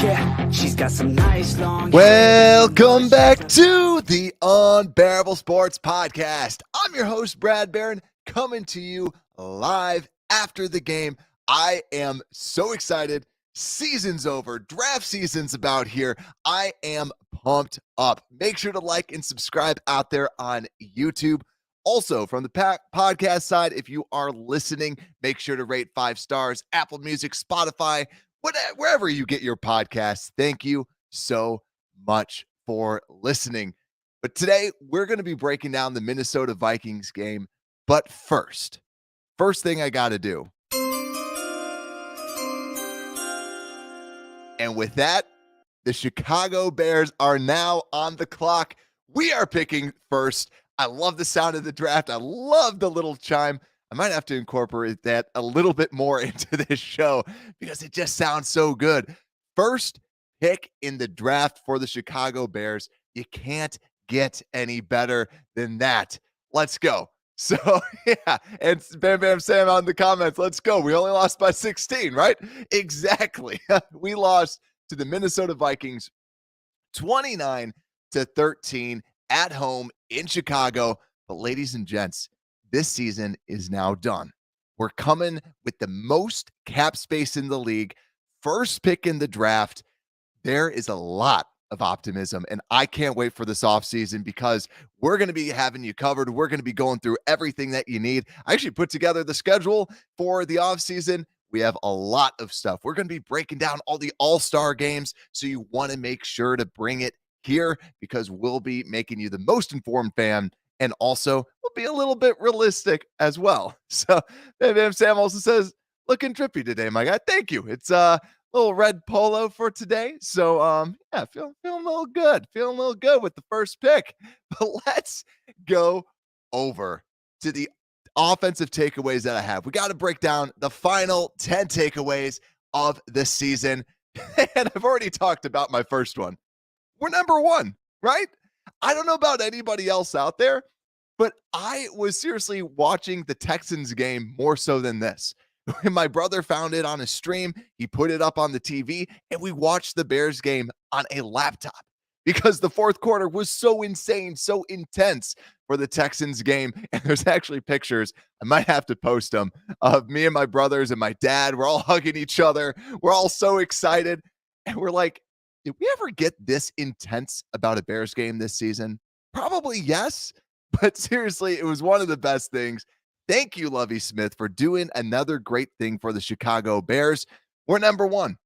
Yeah, she's got some nice long. Welcome back to the Unbearable Sports Podcast. I'm your host, Brad Barron, coming to you live after the game. I am so excited. Season's over. Draft season's about here. I am pumped up. Make sure to like and subscribe out there on YouTube. Also, from the podcast side, if you are listening, make sure to rate 5 stars, Apple Music, Spotify, wherever you get your podcasts. Thank you so much for listening. But today, we're going to be breaking down the Minesota Vikings game. But first thing I got to do. And with that, the Chicago Bears are now on the clock. We are picking first. I love the sound of the draft. I love the little chime. I might have to incorporate that a little bit more into this show because it just sounds so good. First pick in the draft for the Chicago Bears. You can't get any better than that. Let's go. So, yeah, and Bam Bam Sam on the comments. Let's go. We only lost by 16, right? Exactly. We lost to the Minesota Vikings 29-13 at home in Chicago. But ladies and gents, this season is now done. We're coming with the most cap space in the league. First pick in the draft. There is a lot of optimism, and I can't wait for this offseason because we're going to be having you covered. We're going to be going through everything that you need. I actually put together the schedule for the offseason. We have a lot of stuff. We're going to be breaking down all the all-star games, so you want to make sure to bring it here because we'll be making you the most informed fan, and also we'll be a little bit realistic as well. So Sam also says, looking drippy today, my guy. Thank you. It's little red polo for today. So yeah, feeling a little good. Feeling a little good with the first pick. But let's go over to the offensive takeaways that I have. We got to break down the final 10 takeaways of the season. And I've already talked about my first one. We're number one, right? I don't know about anybody else out there, but I was seriously watching the Texans game more so than this. When my brother found it on a stream, he put it up on the TV, and we watched the Bears game on a laptop because the fourth quarter was so insane, so intense for the Texans game. And there's actually pictures, I might have to post them, of me and my brothers and my dad. We're all hugging each other. We're all so excited. And we're like, did we ever get this intense about a Bears game this season? Probably yes. But seriously, it was one of the best things. Thank you, Lovie Smith, for doing another great thing for the Chicago Bears. We're number one,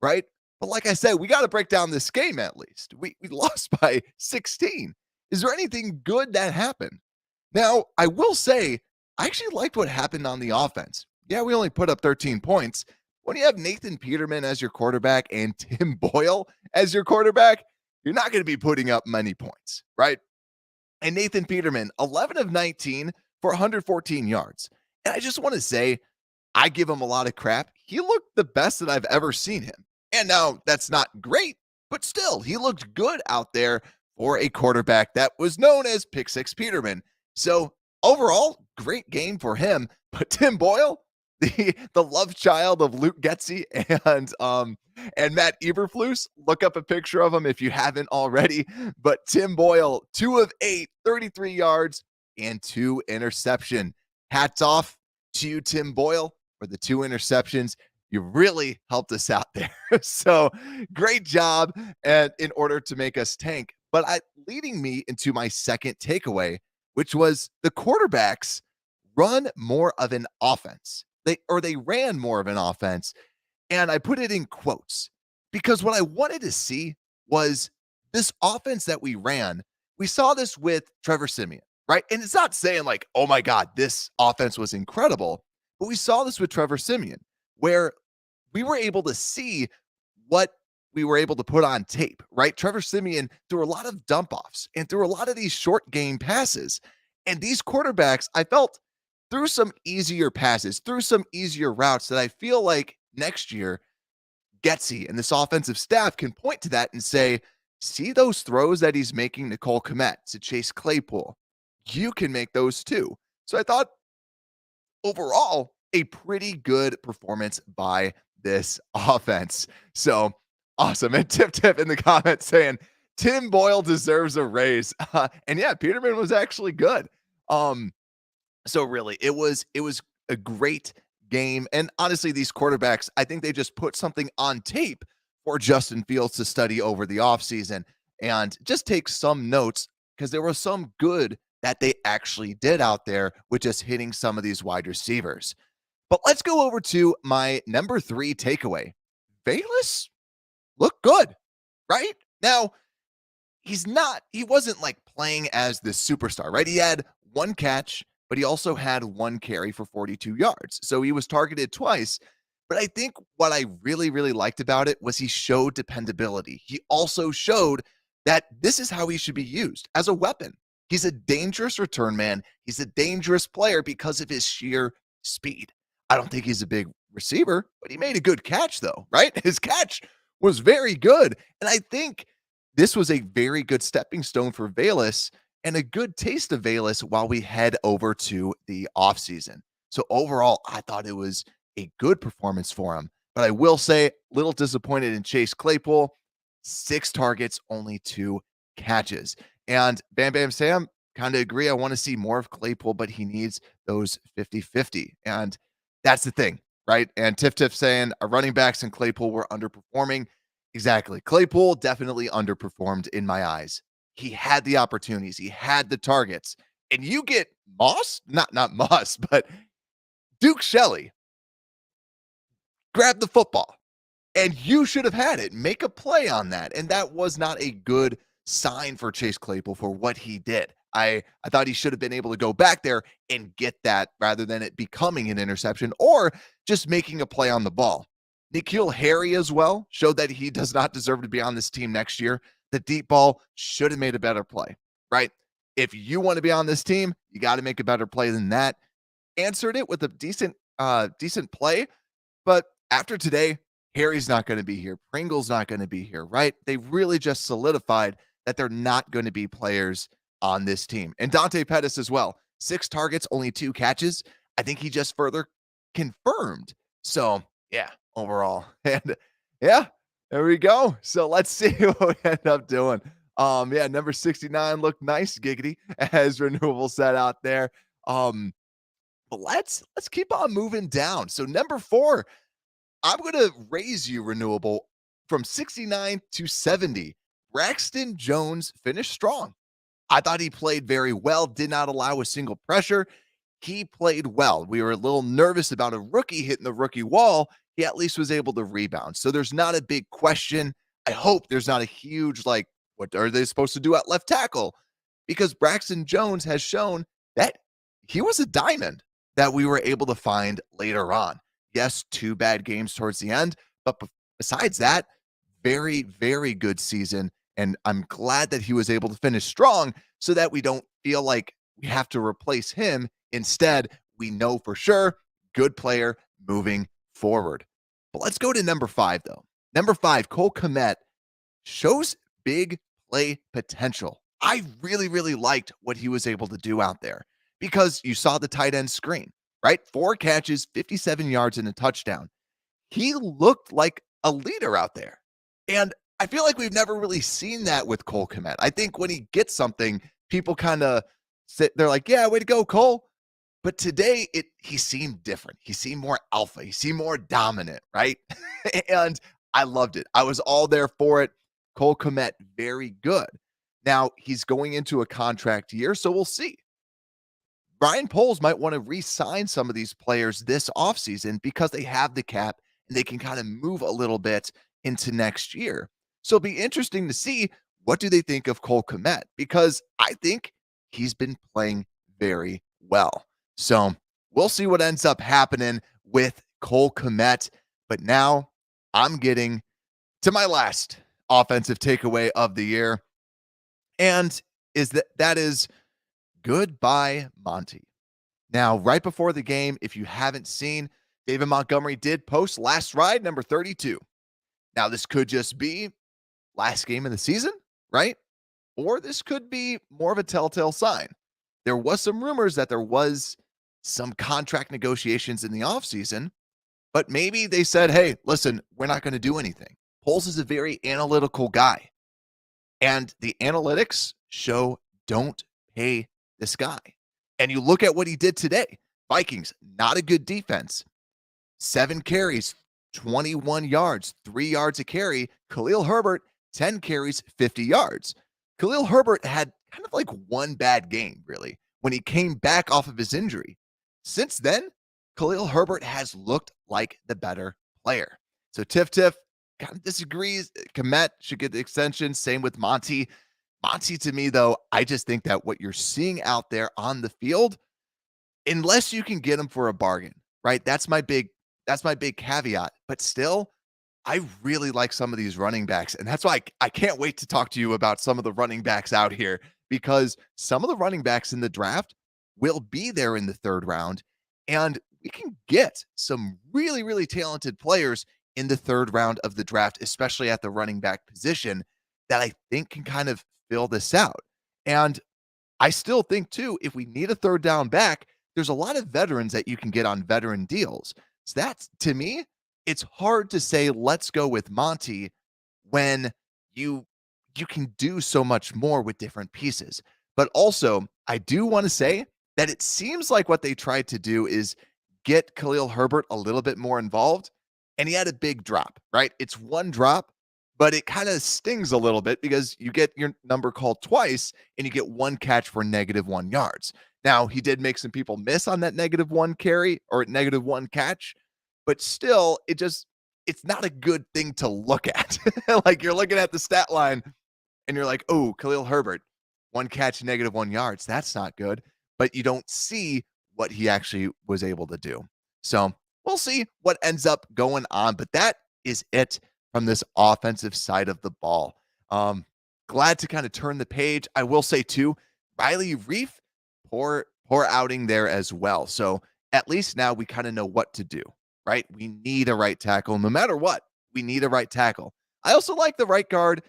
right? But like I said, we got to break down this game at least. We lost by 16. Is there anything good that happened? Now, I will say, I actually liked what happened on the offense. Yeah, we only put up 13 points. When you have Nathan Peterman as your quarterback and Tim Boyle as your quarterback, you're not going to be putting up many points, right? And Nathan Peterman, 11 of 19 for 114 yards. And I just want to say, I give him a lot of crap. He looked the best that I've ever seen him. And now that's not great, but still, he looked good out there for a quarterback that was known as Pick Six Peterman. So overall, great game for him. But Tim Boyle, the love child of Luke Getsy and Matt Eberflus, look up a picture of him if you haven't already. But Tim Boyle, 2 of 8, 33 yards, and 2 interceptions. Hats off to you, Tim Boyle, for the 2 interceptions. You really helped us out there. So great job and in order to make us tank. But leading me into my second takeaway, which was the quarterbacks run more of an offense. They ran more of an offense. And I put it in quotes because what I wanted to see was this offense that we ran. We saw this with Trevor Siemian. Right. And it's not saying like, oh, my God, this offense was incredible. But we saw this with Trevor Siemian, where we were able to see what we were able to put on tape. Right. Trevor Siemian threw a lot of dump offs and threw a lot of these short game passes. And these quarterbacks, I felt, threw some easier passes, threw some easier routes that I feel like next year, Getsy and this offensive staff can point to that and say, see those throws that he's making to Cole Kmet, to Chase Claypool. You can make those too. So I thought overall, a pretty good performance by this offense. So Awesome. And Tip in the comments saying Tim Boyle deserves a raise. And yeah, Peterman was actually good. Um, so really, it was a great game. And honestly, these quarterbacks, I think they just put something on tape for Justin Fields to study over the offseason and just take some notes because there was some good that they actually did out there with just hitting some of these wide receivers. But let's go over to my number 3 takeaway. Velus looked good, right? Now, he wasn't like playing as the superstar, right? He had one catch, but he also had one carry for 42 yards. So he was targeted twice. But I think what I really, really liked about it was he showed dependability. He also showed that this is how he should be used as a weapon. He's a dangerous return man. He's a dangerous player because of his sheer speed. I don't think he's a big receiver, but he made a good catch, though, right? His catch was very good. And I think this was a very good stepping stone for Velus and a good taste of Velus while we head over to the offseason. So overall, I thought it was a good performance for him. But I will say, little disappointed in Chase Claypool. 6 targets, only 2 catches. And Bam Bam Sam, kind of agree. I want to see more of Claypool, but he needs those 50-50. And that's the thing, right? And Tiff saying our running backs and Claypool were underperforming. Exactly. Claypool definitely underperformed in my eyes. He had the opportunities, he had the targets, and you get Moss, not Moss, but Duke Shelley grab the football, and you should have had it. Make a play on that, and that was not a good sign for Chase Claypool for what he did. I thought he should have been able to go back there and get that rather than it becoming an interception or just making a play on the ball. N'Keal Harry as well showed that he does not deserve to be on this team next year. The deep ball should have made a better play, right? If you want to be on this team, you got to make a better play than that. Answered it with a decent play, but after today, Harry's not going to be here. Pringle's not going to be here, right? They really just solidified that they're not going to be players on this team. And Dante Pettis as well. 6 targets, only 2 catches. I think he just further confirmed. So, yeah, overall. And yeah, there we go. So let's see what we end up doing. Yeah, number 69 looked nice, giggity, as Renewable said out there. But let's keep on moving down. So number 4, I'm going to raise you, Renewable, from 69 to 70. Braxton Jones finished strong. I thought he played very well, did not allow a single pressure. He played well. We were a little nervous about a rookie hitting the rookie wall. He at least was able to rebound. So there's not a big question. I hope there's not a huge, like, what are they supposed to do at left tackle? Because Braxton Jones has shown that he was a diamond that we were able to find later on. Yes, 2 bad games towards the end, but besides that, very, very good season. And I'm glad that he was able to finish strong so that we don't feel like we have to replace him. Instead, we know for sure, good player moving forward. But let's go to number 5, though. Number 5, Cole Kmet shows big play potential. I really, really liked what he was able to do out there because you saw the tight end screen, right? 4 catches, 57 yards, and a touchdown. He looked like a leader out there. And I feel like we've never really seen that with Cole Kmet. I think when he gets something, people kind of they're like, yeah, way to go, Cole. But today, he seemed different. He seemed more alpha. He seemed more dominant, right? And I loved it. I was all there for it. Cole Kmet, very good. Now, he's going into a contract year, so we'll see. Brian Poles might want to re-sign some of these players this offseason because they have the cap and they can kind of move a little bit into next year. So it'll be interesting to see what do they think of Cole Kmet because I think he's been playing very well. So we'll see what ends up happening with Cole Kmet. But now I'm getting to my last offensive takeaway of the year. And that is goodbye, Monty. Now, right before the game, if you haven't seen, David Montgomery did post last ride, number 32. Now, this could just be last game of the season, right? Or this could be more of a telltale sign. There was some rumors that there was some contract negotiations in the offseason, but maybe they said, hey, listen, we're not going to do anything. Poles is a very analytical guy, and the analytics show don't pay this guy. And you look at what he did today. Vikings, not a good defense. 7 carries, 21 yards, 3 yards a carry. Khalil Herbert, 10 carries, 50 yards. Khalil Herbert had kind of like one bad game, really, when he came back off of his injury. Since then, Khalil Herbert has looked like the better player. So Tiff kind of disagrees. Kmet should get the extension. Same with Monty. Monty, to me, though, I just think that what you're seeing out there on the field, unless you can get him for a bargain, right? That's my big caveat. But still, I really like some of these running backs. And that's why I can't wait to talk to you about some of the running backs out here, because some of the running backs in the draft will be there in the third round. And we can get some really, really talented players in the third round of the draft, especially at the running back position, that I think can kind of fill this out. And I still think, too, if we need a third down back, there's a lot of veterans that you can get on veteran deals. So that's, to me, it's hard to say, let's go with Monty when you can do so much more with different pieces. But also, I do want to say that it seems like what they tried to do is get Khalil Herbert a little bit more involved, and he had a big drop, right? It's one drop, but it kind of stings a little bit because you get your number called twice and you get one catch for -1 yards. Now, he did make some people miss on that -1 carry or -1 catch, but still, it's not a good thing to look at. Like, you're looking at the stat line and you're like, oh, Khalil Herbert, one catch, -1 yards. That's not good. But you don't see what he actually was able to do. So we'll see what ends up going on. But that is it from this offensive side of the ball. Glad to kind of turn the page. I will say, too, Riley Reef, poor outing there as well. So at least now we kind of know what to do, right? We need a right tackle. No matter what, we need a right tackle. I also like the right guard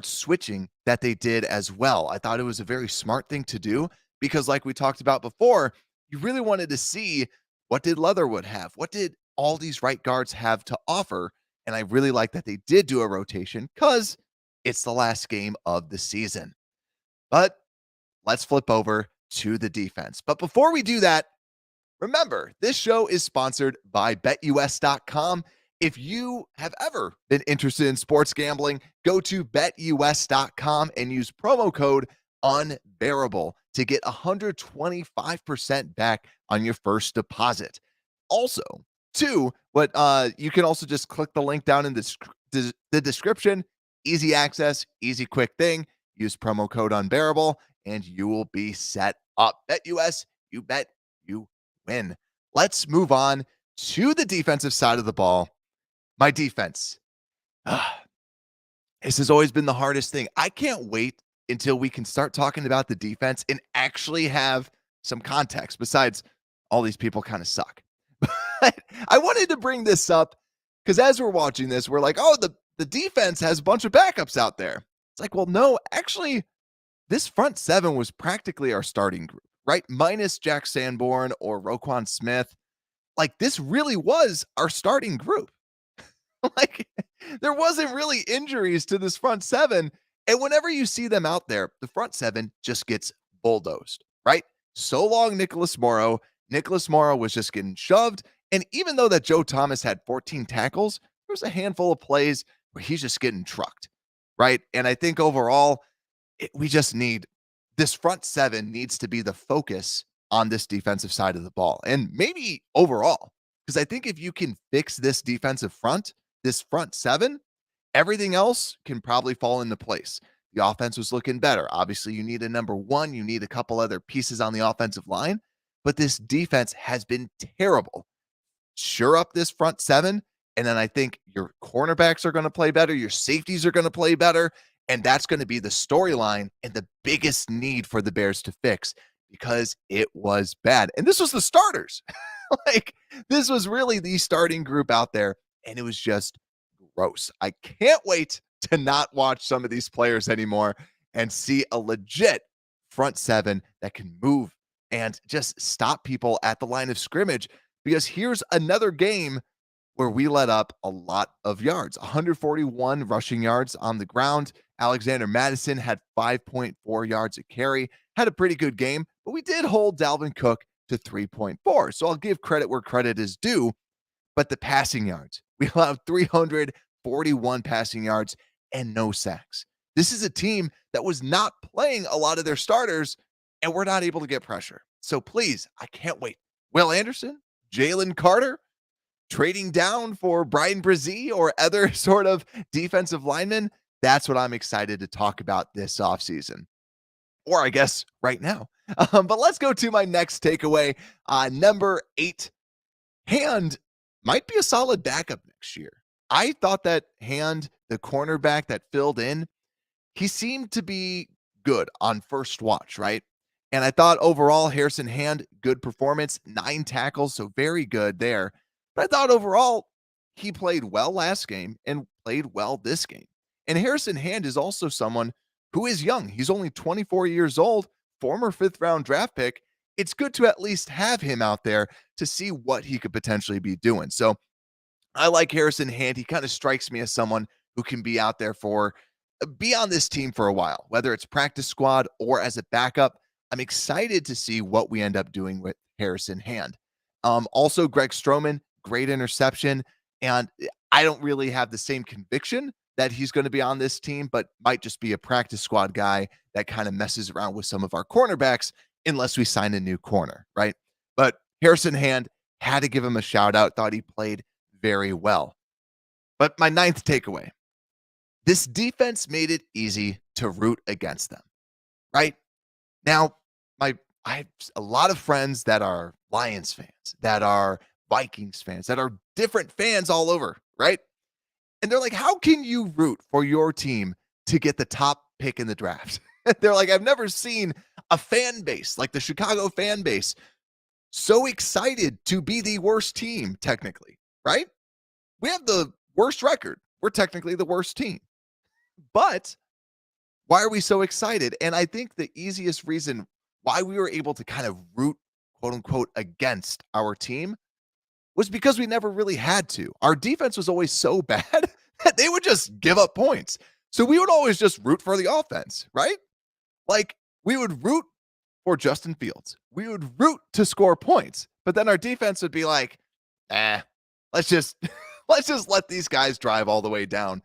switching that they did as well. I thought it was a very smart thing to do because, like we talked about before, you really wanted to see what did Leatherwood have? What did all these right guards have to offer? And I really like that they did do a rotation because it's the last game of the season. But let's flip over to the defense. But before we do that, remember, this show is sponsored by BetUS.com. If you have ever been interested in sports gambling, go to BetUS.com and use promo code UNBEARABLE to get 125% back on your first deposit. Also, too, you can also just click the link down in the description. Easy access, easy, quick thing. Use promo code UNBEARABLE, and you will be set up. BetUS, you bet, you win. Let's move on to the defensive side of the ball. My defense. This has always been the hardest thing. I can't wait until we can start talking about the defense and actually have some context besides all these people kind of suck. But I wanted to bring this up because as we're watching this, we're like, oh, the defense has a bunch of backups out there. It's like, well, no, actually, this front seven was practically our starting group, right? Minus Jack Sanborn or Roquan Smith. Like, this really was our starting group. Like, there wasn't really injuries to this front seven. And whenever you see them out there, the front seven just gets bulldozed, right? So long, Nicholas Morrow. Nicholas Morrow was just getting shoved. And even though that Joe Thomas had 14 tackles, there was a handful of plays where he's just getting trucked, right? And I think overall, we just need this front seven needs to be the focus on this defensive side of the ball. And maybe overall, because I think if you can fix this defensive front, this front seven, everything else can probably fall into place. The offense was looking better. Obviously, you need a number one. You need a couple other pieces on the offensive line. But this defense has been terrible. Sure up this front seven, and then I think your cornerbacks are going to play better. Your safeties are going to play better. And that's going to be the storyline and the biggest need for the Bears to fix because it was bad. And this was the starters. Like, this was really the starting group out there. And it was just gross. I can't wait to not watch some of these players anymore and see a legit front seven that can move and just stop people at the line of scrimmage. Because here's another game where we let up a lot of yards, 141 rushing yards on the ground. Alexander Madison had 5.4 yards a carry, had a pretty good game, but we did hold Dalvin Cook to 3.4. So I'll give credit where credit is due. But the passing yards, we allowed 341 passing yards and no sacks. This is a team that was not playing a lot of their starters, and we're not able to get pressure. So please, I can't wait. Will Anderson, Jalen Carter, trading down for Brian Brzee or other sort of defensive linemen. That's what I'm excited to talk about this offseason. Or I guess right now. But let's go to my next takeaway. Number 8, Hand might be a solid backup next year. I thought that Hand, the cornerback that filled in, he seemed to be good on first watch, right? And I thought overall, Harrison Hand, good performance, 9 tackles, so very good there. But I thought overall, he played well last game and played well this game. And Harrison Hand is also someone who is young. He's only 24 years old, former 5th-round draft pick. It's good to at least have him out there to see what he could potentially be doing. So I like Harrison Hand. He kind of strikes me as someone who can be out there for be on this team for a while, whether it's practice squad or as a backup. I'm excited to see what we end up doing with Harrison Hand. Also, Greg Stroman, great interception. And I don't really have the same conviction that he's going to be on this team, but might just be a practice squad guy that kind of messes around with some of our cornerbacks unless we sign a new corner, right? But Harrison Hand, had to give him a shout out, thought he played very well. But my 9th takeaway, this defense made it easy to root against them, right? Now, I have a lot of friends that are Lions fans, that are Vikings fans, that are different fans all over, right? And they're like, how can you root for your team to get the top pick in the draft? They're like, I've never seen a fan base like the Chicago fan base so excited to be the worst team, technically, right? We have the worst record. We're technically the worst team. But why are we so excited? And I think the easiest reason why we were able to kind of root, quote unquote, against our team was because we never really had to. Our defense was always so bad that they would just give up points. So we would always just root for the offense, right? Like we would root for Justin Fields. We would root to score points, but then our defense would be like, let's just let's just let these guys drive all the way down.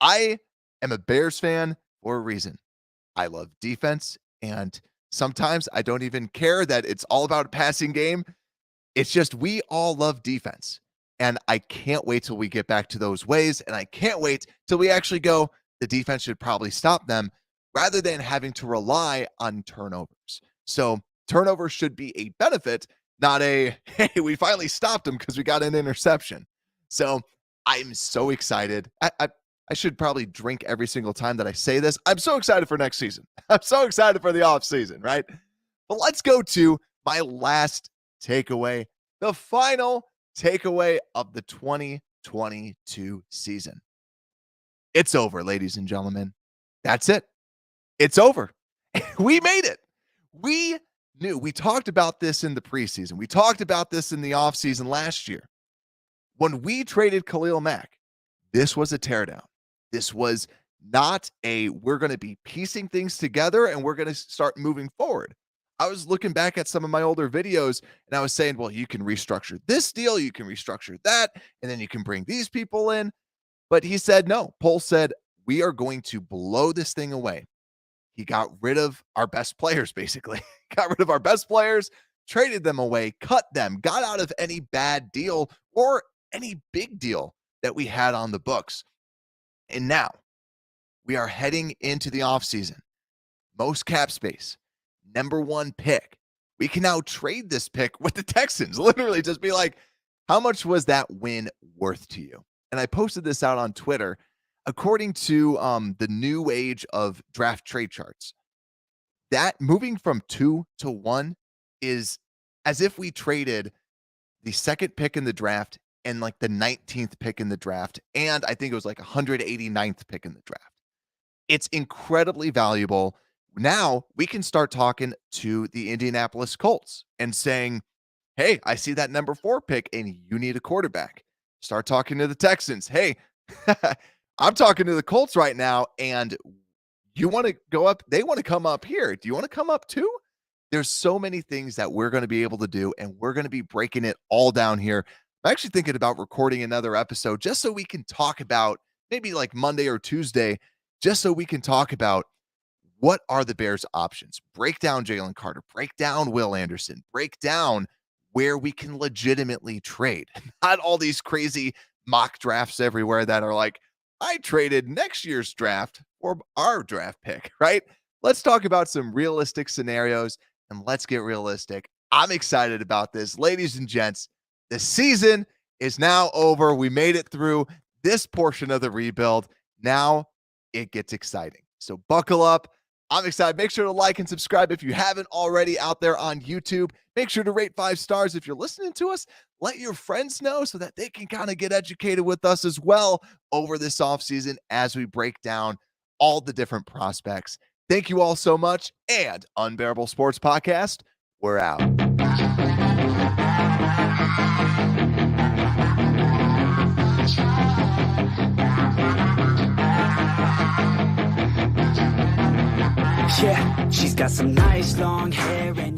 I am a Bears fan for a reason. I love defense, and sometimes I don't even care that it's all about a passing game. It's just we all love defense. And I can't wait till we get back to those ways. And I can't wait till we actually go, the defense should probably stop them rather than having to rely on turnovers. So turnovers should be a benefit, not a, hey, we finally stopped them because we got an interception. So I'm so excited. I should probably drink every single time that I say this. I'm so excited for next season. I'm so excited for the off season, right? But let's go to my last takeaway, the final takeaway of the 2022 season. It's over, ladies and gentlemen. That's it. It's over. We made it. We knew. We talked about this in the preseason. We talked about this in the offseason last year. When we traded Khalil Mack, this was a teardown. This was not a, we're going to be piecing things together and we're going to start moving forward. I was looking back at some of my older videos and I was saying, well, you can restructure this deal, you can restructure that, and then you can bring these people in. But he said, no. Pohl said, we are going to blow this thing away. He got rid of our best players, basically. Got rid of our best players, traded them away, cut them, got out of any bad deal or any big deal that we had on the books. And now we are heading into the offseason. Most cap space, number 1 pick. We can now trade this pick with the Texans. Literally just be like, how much was that win worth to you? And I posted this out on Twitter. According to the new age of draft trade charts, that moving from 2 to 1 is as if we traded the 2nd pick in the draft and like the 19th pick in the draft. And I think it was like 189th pick in the draft. It's incredibly valuable. Now we can start talking to the Indianapolis Colts and saying, hey, I see that number 4 pick and you need a quarterback. Start talking to the Texans. Hey, I'm talking to the Colts right now, and you want to go up? They want to come up here. Do you want to come up too? There's so many things that we're going to be able to do, and we're going to be breaking it all down here. I'm actually thinking about recording another episode just so we can talk about maybe like Monday or Tuesday, just so we can talk about what are the Bears' options. Break down Jalen Carter, break down Will Anderson, break down where we can legitimately trade. Not all these crazy mock drafts everywhere that are like, I traded next year's draft for our draft pick, right? Let's talk about some realistic scenarios and let's get realistic. I'm excited about this. Ladies and gents, the season is now over. We made it through this portion of the rebuild. Now it gets exciting. So buckle up. I'm excited. Make sure to like and subscribe if you haven't already out there on YouTube. Make sure to rate 5 stars if you're listening to us. Let your friends know so that they can kind of get educated with us as well over this offseason as we break down all the different prospects. Thank you all so much. And Unbearable Sports Podcast, we're out. Yeah, she's got some nice long hair and